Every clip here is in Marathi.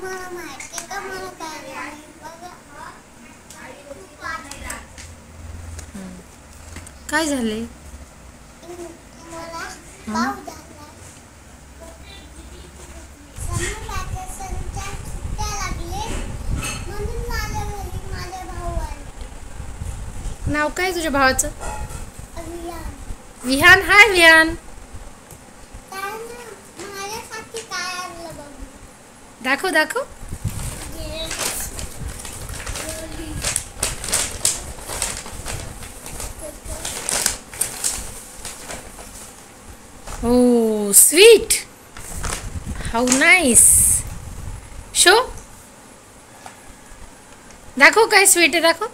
मला माहिती का मला काय काय झाले? मला पाव झाला. समोरच्या सुट्ट्या लागले म्हणून माझ्या घरी माझे भाऊ आले. नाव काय तुझ्या भावाचं? विहान. विहान. हाय विहान. माझ्यासाठी काय आणलं बघ. दाखव दाखव. Oh, sweet. How nice. Show. दाखव काय स्वीट आहे दाखव.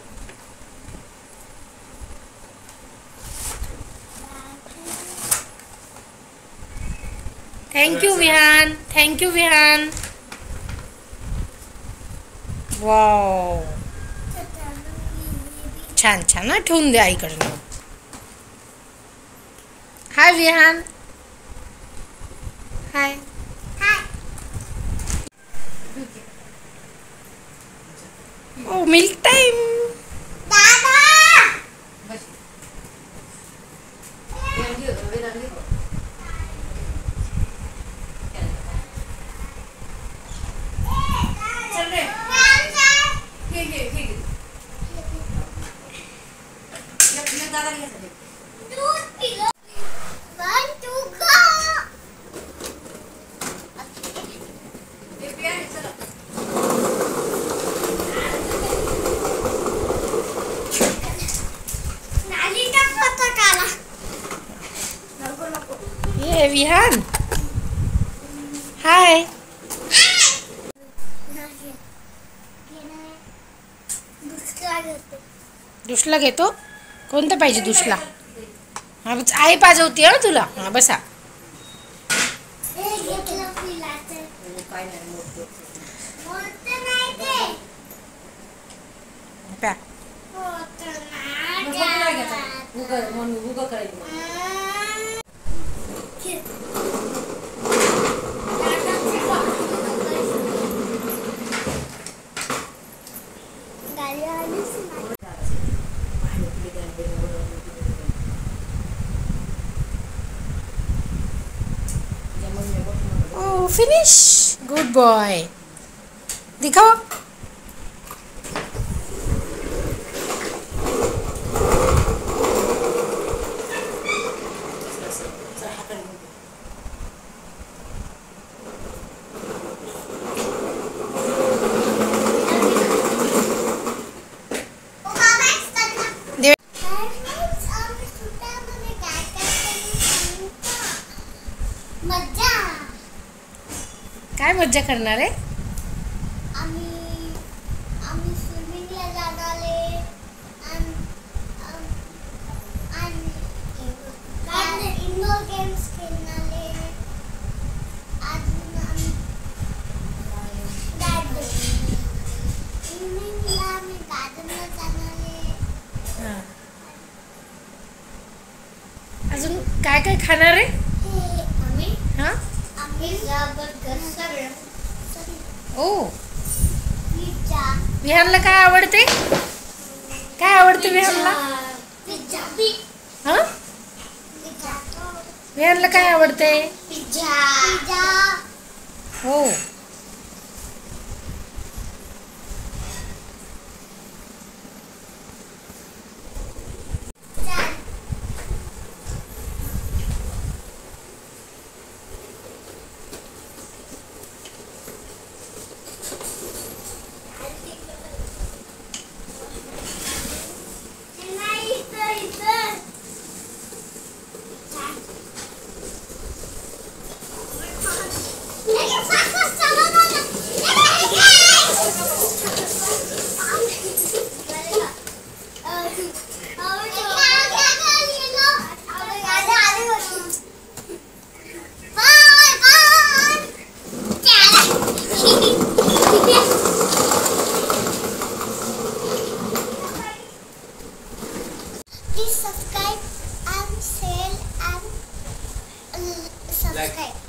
Thank you Vihaan. Thank you Vihaan. Wow. छान छान ना. ठेवून दे आईकडनं. Hi Vihaan. Hi. Oh milk time. ये विहान. हाय. दुसला घेतो. कोणतं पाहिजे दुसला? हा आई पाजवते हा तुला. हा बसा. प्या. Oh, finish. Good boy. दिखाओ. काय मज्जा करणार आहे? आम्ही स्विमिंगला जाणार आहे आणि इंडोर गेम्स खेळणार आहे. अजून इव्हिनिंगला आम्ही गार्डनला जाणार आहे. अजून काय काय खाणार आहे? हा. ओ. विहानला काय आवडते? काय आवडते विहानला? हा. विहानला काय आवडते? हो. Please subscribe and share and subscribe.